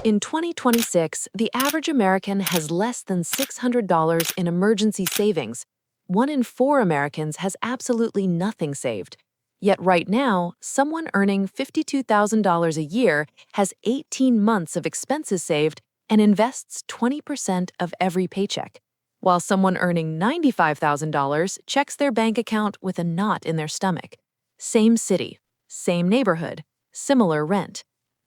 In 2026, the average American has less than $600 in emergency savings. 1 in 4 Americans has absolutely nothing saved. Yet right now, someone earning $52,000 a year has 18 months of expenses saved and invests 20% of every paycheck, while someone earning $95,000 checks their bank account with a knot in their stomach. Same city, same neighborhood, similar rent.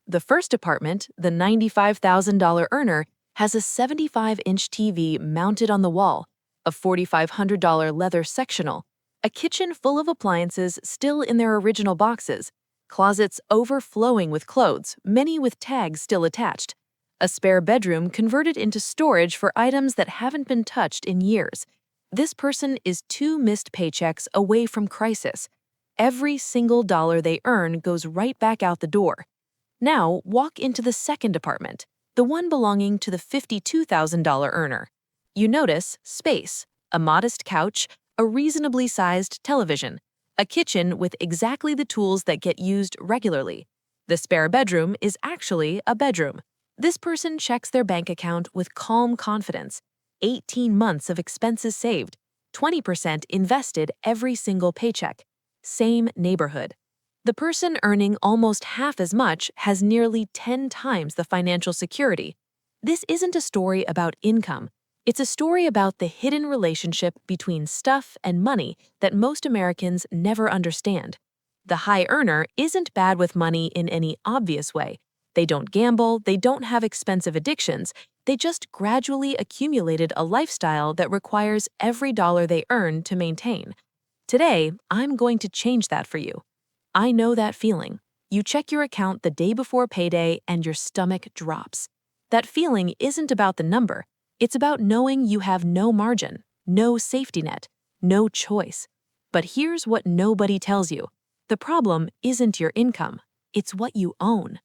The first apartment, the $95,000 earner, has a 75-inch TV mounted on the wall, a $4,500 leather sectional, a kitchen full of appliances still in their original boxes, closets overflowing with clothes, many with tags still attached, a spare bedroom converted into storage for items that haven't been touched in years. This person is 2 missed paychecks away from crisis. Every single dollar they earn goes right back out the door. Now, walk into the second apartment, the one belonging to the $52,000 earner. You notice space, a modest couch, a reasonably sized television, a kitchen with exactly the tools that get used regularly. The spare bedroom is actually a bedroom. This person checks their bank account with calm confidence. 18 months of expenses saved, 20% invested every single paycheck. Same neighborhood. The person earning almost half as much has nearly 10 times the financial security. This isn't a story about income. It's a story about the hidden relationship between stuff and money that most Americans never understand. The high earner isn't bad with money in any obvious way. They don't gamble, they don't have expensive addictions, they just gradually accumulated a lifestyle that requires every dollar they earn to maintain. Today, I'm going to change that for you. I know that feeling. You check your account the day before payday and your stomach drops. That feeling isn't about the number. It's about knowing you have no margin, no safety net, no choice. But here's what nobody tells you. The problem isn't your income. It's what you own.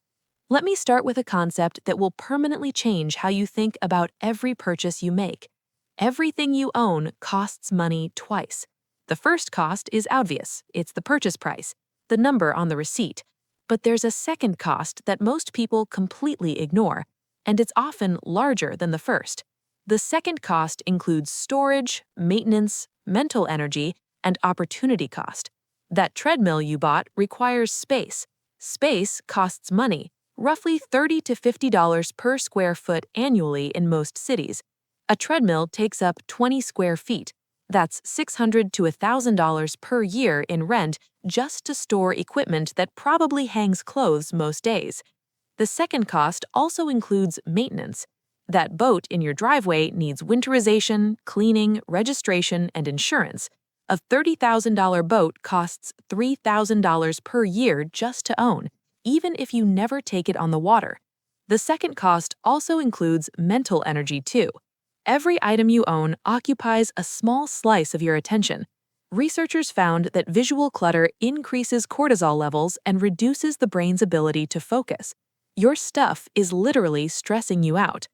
Let me start with a concept that will permanently change how you think about every purchase you make. Everything you own costs money twice. The first cost is obvious. It's the purchase price, the number on the receipt. But there's a second cost that most people completely ignore, and it's often larger than the first. The second cost includes storage, maintenance, mental energy, and opportunity cost. That treadmill you bought requires space. Space costs money, roughly $30 to $50 per square foot annually in most cities. A treadmill takes up 20 square feet. That's $600 to $1,000 per year in rent just to store equipment that probably hangs clothes most days. The second cost also includes maintenance. That boat in your driveway needs winterization, cleaning, registration, and insurance. A $30,000 boat costs $3,000 per year just to own, even if you never take it on the water. The second cost also includes mental energy too. Every item you own occupies a small slice of your attention. Researchers found that visual clutter increases cortisol levels and reduces the brain's ability to focus. Your stuff is literally stressing you out.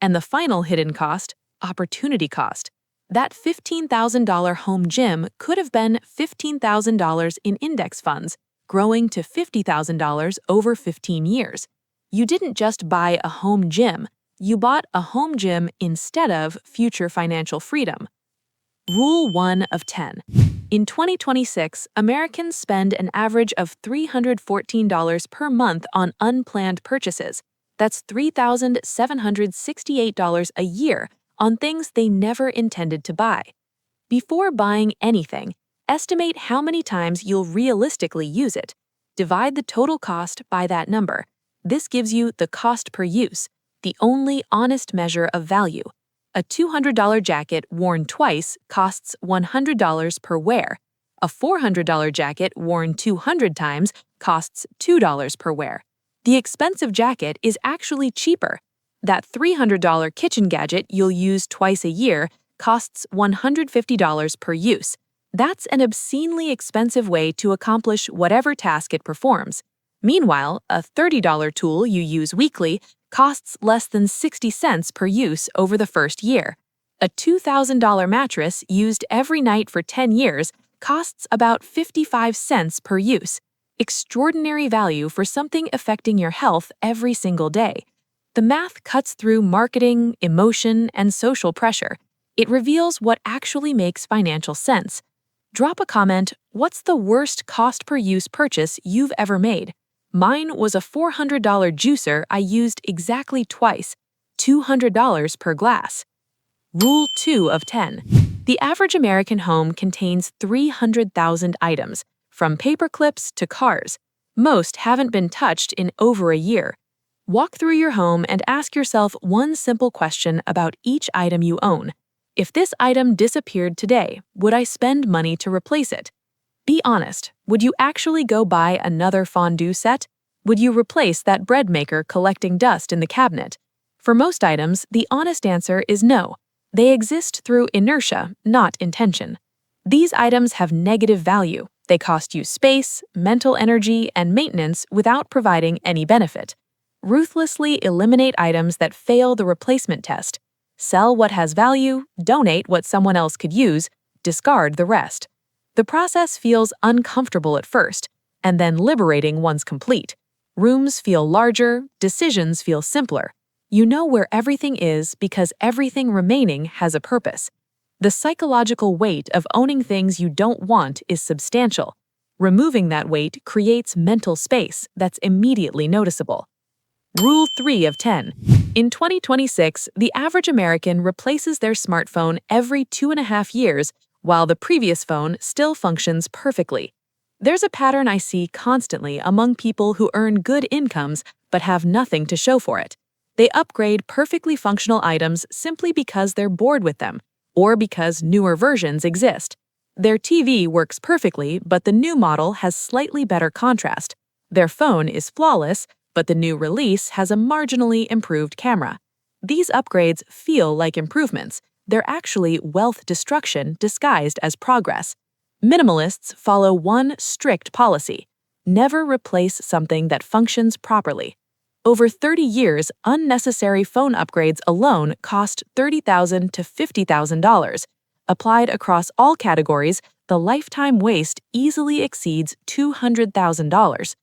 And the final hidden cost, opportunity cost. That $15,000 home gym could have been $15,000 in index funds, growing to $50,000 over 15 years. You didn't just buy a home gym. You bought a home gym instead of future financial freedom. Rule 1 of 10. In 2026, Americans spend an average of $314 per month on unplanned purchases. That's $3,768 a year on things they never intended to buy. Before buying anything, estimate how many times you'll realistically use it. Divide the total cost by that number. This gives you the cost per use, the only honest measure of value. A $200 jacket worn twice costs $100 per wear. A $400 jacket worn 200 times costs $2 per wear. The expensive jacket is actually cheaper. That $300 kitchen gadget you'll use twice a year costs $150 per use. That's an obscenely expensive way to accomplish whatever task it performs. Meanwhile, a $30 tool you use weekly costs less than 60 cents per use over the first year. A $2,000 mattress used every night for 10 years costs about 55 cents per use. Extraordinary value for something affecting your health every single day. The math cuts through marketing, emotion, and social pressure. It reveals what actually makes financial sense. Drop a comment, what's the worst cost per use purchase you've ever made? Mine was a $400 juicer I used exactly twice, $200 per glass. Rule 2 of 10. The average American home contains 300,000 items, from paper clips to cars. Most haven't been touched in over a year. Walk through your home and ask yourself one simple question about each item you own. If this item disappeared today, would I spend money to replace it? Be honest, would you actually go buy another fondue set? Would you replace that bread maker collecting dust in the cabinet? For most items, the honest answer is no. They exist through inertia, not intention. These items have negative value. They cost you space, mental energy, and maintenance without providing any benefit. Ruthlessly eliminate items that fail the replacement test. Sell what has value, donate what someone else could use, discard the rest. The process feels uncomfortable at first, and then liberating once complete. Rooms feel larger, decisions feel simpler. You know where everything is because everything remaining has a purpose. The psychological weight of owning things you don't want is substantial. Removing that weight creates mental space that's immediately noticeable. Rule 3 of 10. In 2026, the average American replaces their smartphone every 2.5 years, while the previous phone still functions perfectly. There's a pattern I see constantly among people who earn good incomes but have nothing to show for it. They upgrade perfectly functional items simply because they're bored with them, or because newer versions exist. Their TV works perfectly, but the new model has slightly better contrast. Their phone is flawless, but the new release has a marginally improved camera. These upgrades feel like improvements. They're actually wealth destruction disguised as progress. Minimalists follow one strict policy: never replace something that functions properly. Over 30 years, unnecessary phone upgrades alone cost $30,000 to $50,000. Applied across all categories, the lifetime waste easily exceeds $200,000.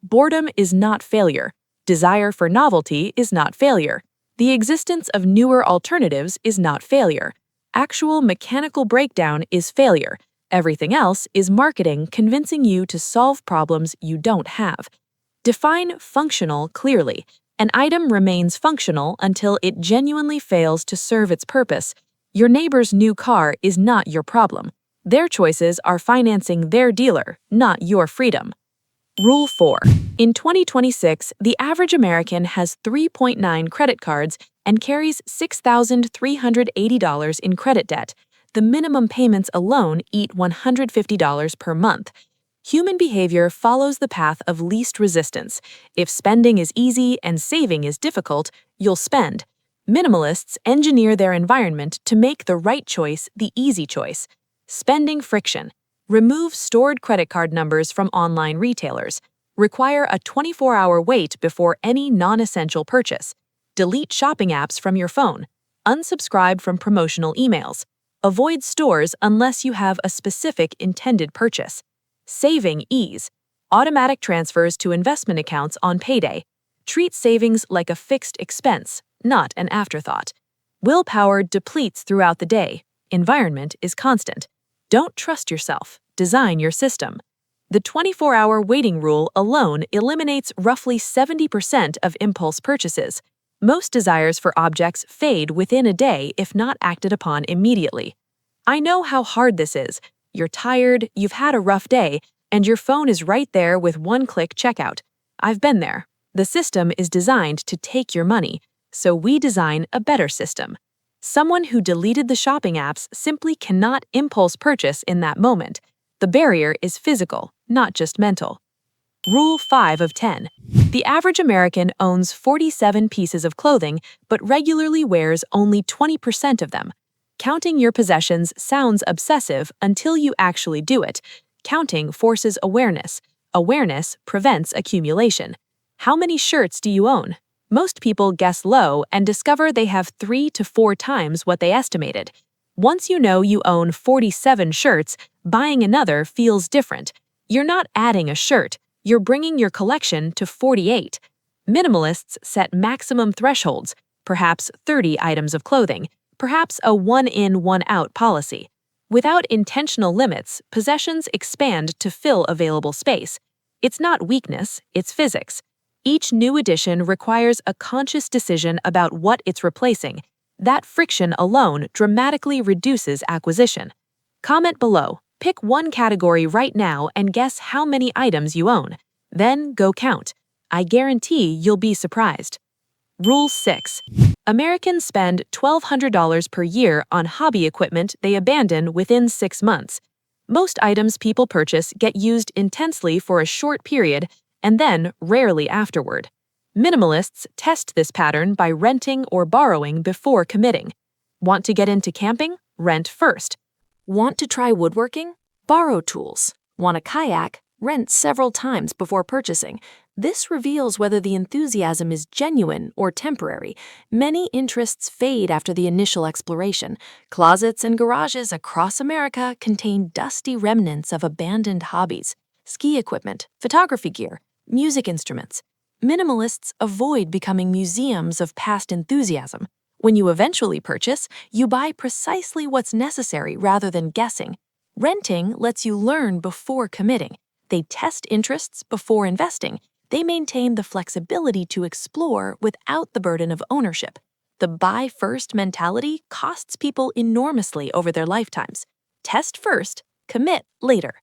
Boredom is not failure. Desire for novelty is not failure. The existence of newer alternatives is not failure. Actual mechanical breakdown is failure. Everything else is marketing convincing you to solve problems you don't have. Define functional clearly. An item remains functional until it genuinely fails to serve its purpose. Your neighbor's new car is not your problem. Their choices are financing their dealer, not your freedom. Rule 4. In 2026, the average American has 3.9 credit cards and carries $6,380 in credit debt. The minimum payments alone eat $150 per month. Human behavior follows the path of least resistance. If spending is easy and saving is difficult, you'll spend. Minimalists engineer their environment to make the right choice the easy choice. Spending friction. Remove stored credit card numbers from online retailers. Require a 24-hour wait before any non-essential purchase. Delete shopping apps from your phone. Unsubscribe from promotional emails. Avoid stores unless you have a specific intended purchase. Saving ease. Automatic transfers to investment accounts on payday. Treat savings like a fixed expense, not an afterthought. Willpower depletes throughout the day. Environment is constant. Don't trust yourself. Design your system. The 24-hour waiting rule alone eliminates roughly 70% of impulse purchases. Most desires for objects fade within a day if not acted upon immediately. I know how hard this is. You're tired, you've had a rough day, and your phone is right there with one-click checkout. I've been there. The system is designed to take your money, so we design a better system. Someone who deleted the shopping apps simply cannot impulse purchase in that moment. The barrier is physical, not just mental. Rule 5 of 10. The average American owns 47 pieces of clothing, but regularly wears only 20% of them. Counting your possessions sounds obsessive until you actually do it. Counting forces awareness. Awareness prevents accumulation. How many shirts do you own? Most people guess low and discover they have 3 to 4 times what they estimated. Once you know you own 47 shirts, buying another feels different. You're not adding a shirt, you're bringing your collection to 48. Minimalists set maximum thresholds, perhaps 30 items of clothing, perhaps a one in, one out policy. Without intentional limits, possessions expand to fill available space. It's not weakness, it's physics. Each new addition requires a conscious decision about what it's replacing. That friction alone dramatically reduces acquisition. Comment below, pick one category right now and guess how many items you own. Then go count. I guarantee you'll be surprised. Rule 6. Americans spend $1,200 per year on hobby equipment they abandon within 6 months. Most items people purchase get used intensely for a short period and then rarely afterward. Minimalists test this pattern by renting or borrowing before committing. Want to get into camping? Rent first. Want to try woodworking? Borrow tools. Want a kayak? Rent several times before purchasing. This reveals whether the enthusiasm is genuine or temporary. Many interests fade after the initial exploration. Closets and garages across America contain dusty remnants of abandoned hobbies, ski equipment, photography gear, music instruments. Minimalists avoid becoming museums of past enthusiasm. When you eventually purchase, you buy precisely what's necessary rather than guessing. Renting lets you learn before committing. They test interests before investing. They maintain the flexibility to explore without the burden of ownership. The buy-first mentality costs people enormously over their lifetimes. Test first, commit later.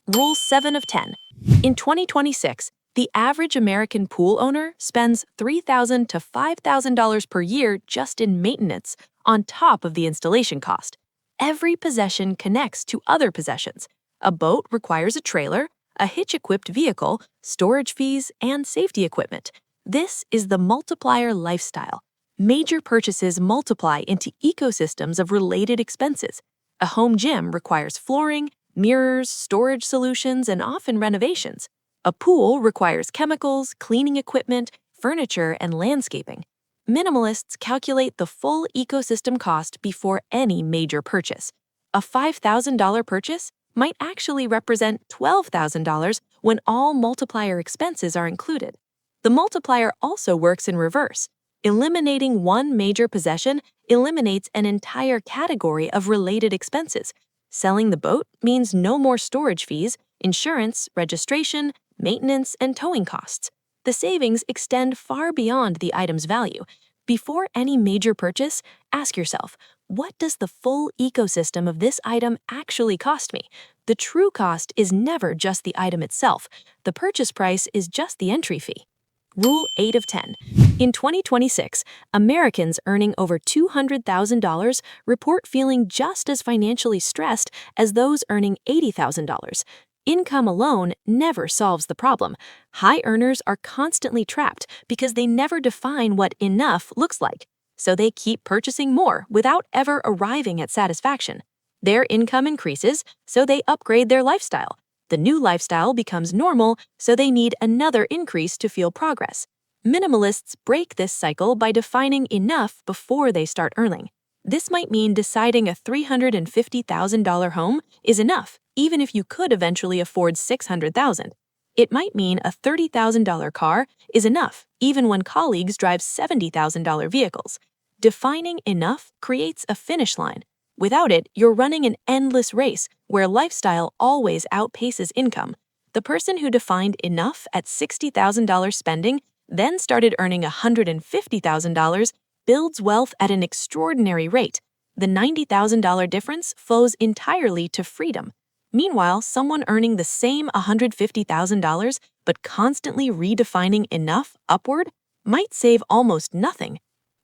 Rule 7 of 10. In 2026, the average American pool owner spends $3,000 to $5,000 per year just in maintenance, on top of the installation cost. Every possession connects to other possessions. A boat requires a trailer, a hitch-equipped vehicle, storage fees, and safety equipment. This is the multiplier lifestyle. Major purchases multiply into ecosystems of related expenses. A home gym requires flooring, mirrors, storage solutions, and often renovations. A pool requires chemicals, cleaning equipment, furniture, and landscaping. Minimalists calculate the full ecosystem cost before any major purchase. A $5,000 purchase might actually represent $12,000 when all multiplier expenses are included. The multiplier also works in reverse. Eliminating one major possession eliminates an entire category of related expenses. Selling the boat means no more storage fees, insurance, registration, maintenance, and towing costs. The savings extend far beyond the item's value. Before any major purchase, ask yourself, what does the full ecosystem of this item actually cost me? The true cost is never just the item itself. The purchase price is just the entry fee. Rule 8 of 10. In 2026, Americans earning over $200,000 report feeling just as financially stressed as those earning $80,000. Income alone never solves the problem. High earners are constantly trapped because they never define what enough looks like. So they keep purchasing more without ever arriving at satisfaction. Their income increases, so they upgrade their lifestyle. The new lifestyle becomes normal, so they need another increase to feel progress. Minimalists break this cycle by defining enough before they start earning. This might mean deciding a $350,000 home is enough, even if you could eventually afford $600,000. It might mean a $30,000 car is enough, even when colleagues drive $70,000 vehicles. Defining enough creates a finish line. Without it, you're running an endless race where lifestyle always outpaces income. The person who defined enough at $60,000 spending, then started earning $150,000, builds wealth at an extraordinary rate. The $90,000 difference flows entirely to freedom. Meanwhile, someone earning the same $150,000 but constantly redefining enough upward might save almost nothing.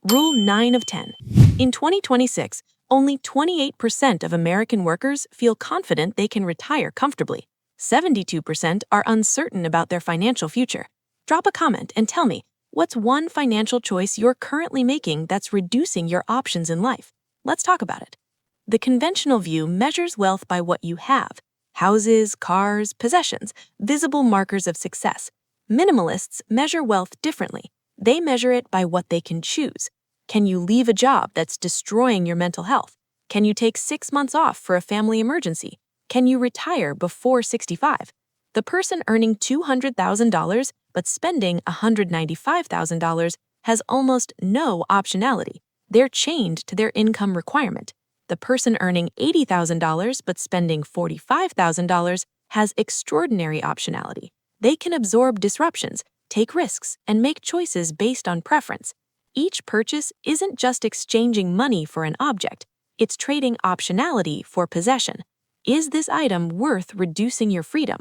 Rule 9 of 10. In 2026, only 28% of American workers feel confident they can retire comfortably. 72% are uncertain about their financial future. Drop a comment and tell me, what's one financial choice you're currently making that's reducing your options in life? Let's talk about it. The conventional view measures wealth by what you have: houses, cars, possessions, visible markers of success. Minimalists measure wealth differently. They measure it by what they can choose. Can you leave a job that's destroying your mental health? Can you take 6 months off for a family emergency? Can you retire before 65? The person earning $200,000 but spending $195,000 has almost no optionality. They're chained to their income requirement. The person earning $80,000 but spending $45,000 has extraordinary optionality. They can absorb disruptions, take risks, and make choices based on preference. Each purchase isn't just exchanging money for an object, it's trading optionality for possession. Is this item worth reducing your freedom?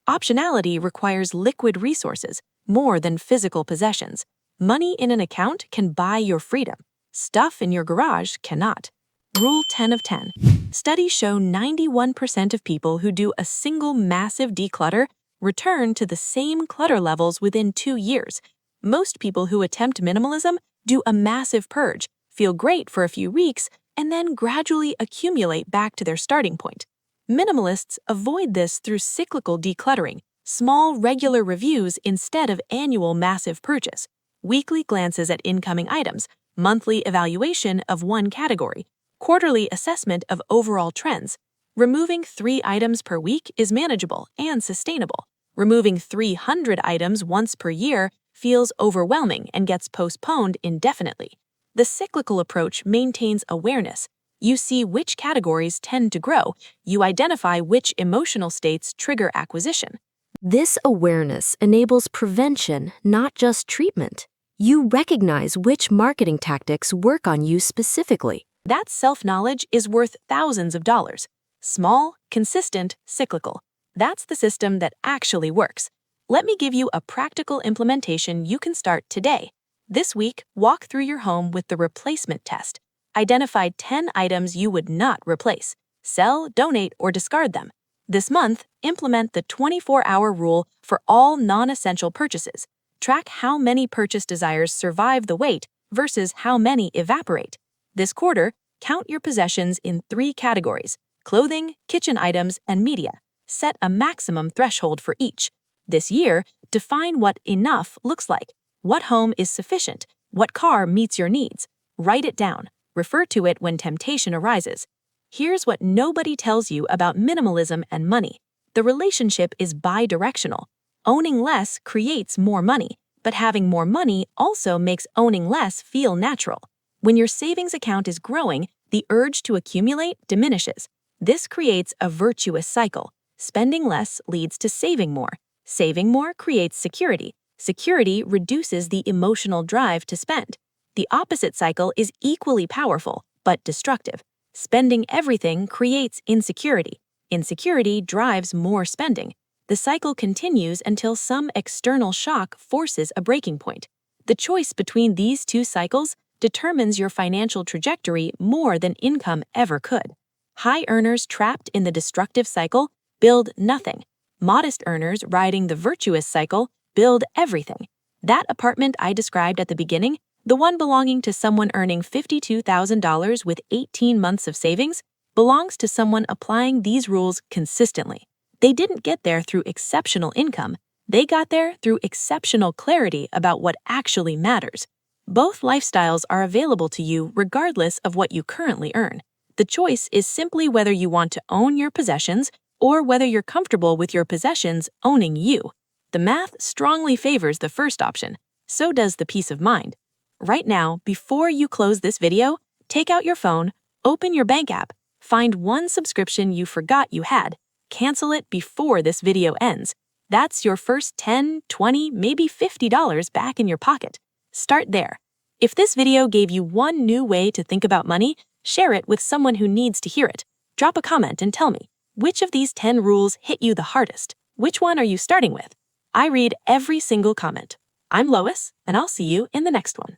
Optionality requires liquid resources, more than physical possessions. Money in an account can buy your freedom. Stuff in your garage cannot. Rule 10 of 10. Studies show 91% of people who do a single massive declutter return to the same clutter levels within 2 years. Most people who attempt minimalism do a massive purge, feel great for a few weeks, and then gradually accumulate back to their starting point. Minimalists avoid this through cyclical decluttering, small regular reviews instead of annual massive purchase, weekly glances at incoming items, monthly evaluation of one category, quarterly assessment of overall trends. Removing 3 items per week is manageable and sustainable. Removing 300 items once per year feels overwhelming and gets postponed indefinitely. The cyclical approach maintains awareness. You see which categories tend to grow. You identify which emotional states trigger acquisition. This awareness enables prevention, not just treatment. You recognize which marketing tactics work on you specifically. That self-knowledge is worth thousands of dollars. Small, consistent, cyclical. That's the system that actually works. Let me give you a practical implementation you can start today. This week, walk through your home with the replacement test. Identify 10 items you would not replace. Sell, donate, or discard them. This month, implement the 24-hour rule for all non-essential purchases. Track how many purchase desires survive the wait versus how many evaporate. This quarter, count your possessions in 3 categories: clothing, kitchen items, and media. Set a maximum threshold for each. This year, define what enough looks like. What home is sufficient? What car meets your needs? Write it down. Refer to it when temptation arises. Here's what nobody tells you about minimalism and money. The relationship is bi-directional. Owning less creates more money, but having more money also makes owning less feel natural. When your savings account is growing, the urge to accumulate diminishes. This creates a virtuous cycle. Spending less leads to saving more. Saving more creates security. Security reduces the emotional drive to spend. The opposite cycle is equally powerful, but destructive. Spending everything creates insecurity. Insecurity drives more spending. The cycle continues until some external shock forces a breaking point. The choice between these 2 cycles determines your financial trajectory more than income ever could. High earners trapped in the destructive cycle build nothing. Modest earners riding the virtuous cycle build everything. That apartment I described at the beginning, the one belonging to someone earning $52,000 with 18 months of savings, belongs to someone applying these rules consistently. They didn't get there through exceptional income. They got there through exceptional clarity about what actually matters. Both lifestyles are available to you regardless of what you currently earn. The choice is simply whether you want to own your possessions or whether you're comfortable with your possessions owning you. The math strongly favors the first option. So does the peace of mind. Right now, before you close this video, take out your phone, open your bank app, find one subscription you forgot you had, cancel it before this video ends. That's your first $10, $20, maybe $50 back in your pocket. Start there. If this video gave you one new way to think about money, share it with someone who needs to hear it. Drop a comment and tell me, which of these 10 rules hit you the hardest? Which one are you starting with? I read every single comment. I'm Lois, and I'll see you in the next one.